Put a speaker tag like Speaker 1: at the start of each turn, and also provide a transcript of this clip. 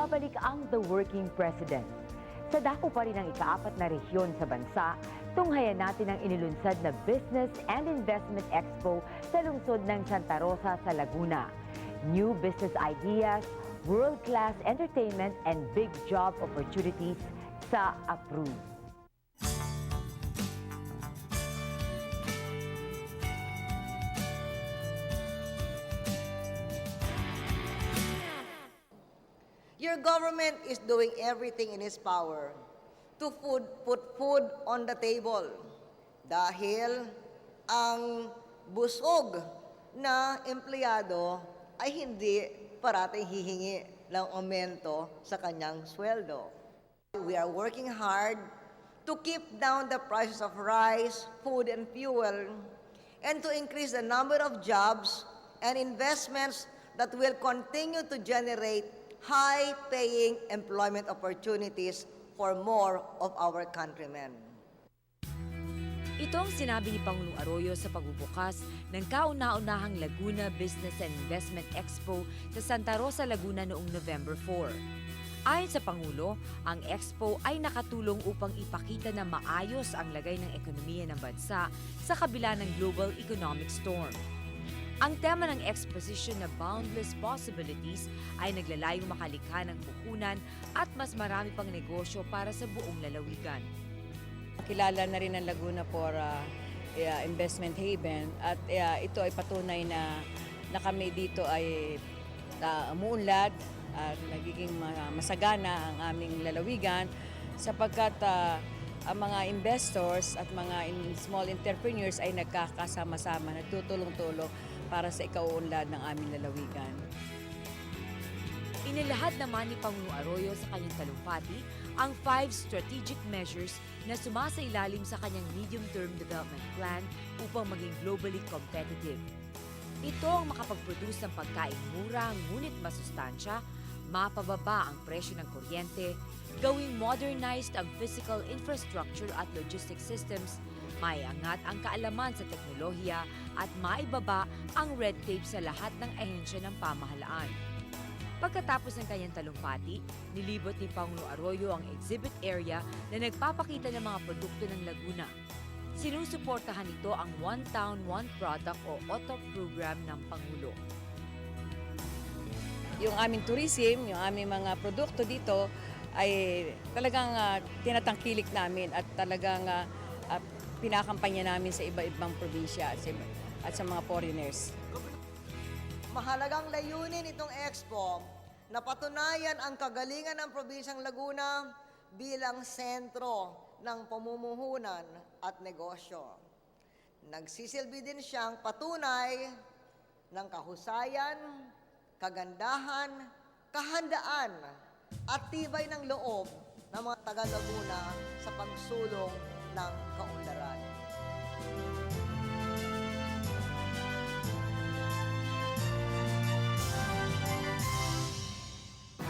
Speaker 1: nagbabalik ang The Working President. Sa dako pa rin ang ika-4 na rehiyon sa bansa, tunghayan natin ang inilunsad na Business and Investment Expo sa lungsod ng Santa Rosa sa Laguna. New business ideas, world-class entertainment, and big job opportunities sa Approve.
Speaker 2: Your government is doing everything in its power to put food on the table dahil ang busog na empleyado ay hindi parating hihingi ng aumento sa kanyang sweldo. We are working hard to keep down the prices of rice, food, and fuel, and to increase the number of jobs and investments that will continue to generate high-paying employment opportunities for more of our countrymen.
Speaker 3: Ito ang sinabi ni Pangulong Arroyo sa pagbubukas ng kauna-unahang Laguna Business and Investment Expo sa Santa Rosa, Laguna noong November 4. Ayon sa Pangulo, ang expo ay nakatulong upang ipakita na maayos ang lagay ng ekonomiya ng bansa sa kabila ng global economic storm. Ang tema ng exposition na Boundless Possibilities ay naglalayong makalikha ng puhunan at mas marami pang negosyo para sa buong lalawigan.
Speaker 4: Kilala na rin ang Laguna for investment haven at ito ay patunay na kami dito ay umuunlad at nagiging masagana ang aming lalawigan sapagkat ang mga investors at mga small entrepreneurs ay nagkakasama-sama, nagtutulong-tulong para sa ikauunlad ng aming lalawigan.
Speaker 3: Inilahad naman ni Pangulong Arroyo sa kanyang talumpati ang 5 strategic measures na sumasailalim sa kanyang medium-term development plan upang maging globally competitive. Ito ang makapag-produce ng pagkain mura ngunit masustansya, mapababa ang presyo ng kuryente, gawing modernized ang physical infrastructure at logistics systems, maiangat ang kaalaman sa teknolohiya at maibaba ang red tape sa lahat ng ahensya ng pamahalaan. Pagkatapos ng kanyang talumpati, nilibot ni Pangulong Arroyo ang exhibit area na nagpapakita ng mga produkto ng Laguna. Sinusuportahan nito ang One Town, One Product o OTOP program ng Pangulo.
Speaker 4: Yung aming tourism, yung aming mga produkto dito ay talagang tinatangkilik namin at talagang pinakampanya namin sa iba-ibang probinsya at sa mga foreigners.
Speaker 2: Mahalagang layunin itong expo na patunayan ang kagalingan ng probinsyang Laguna bilang sentro ng pamumuhunan at negosyo. Nagsisilbi din siyang patunay ng kahusayan, kagandahan, kahandaan at tibay ng loob ng mga taga-Laguna sa pagsulong ng kaunlaran.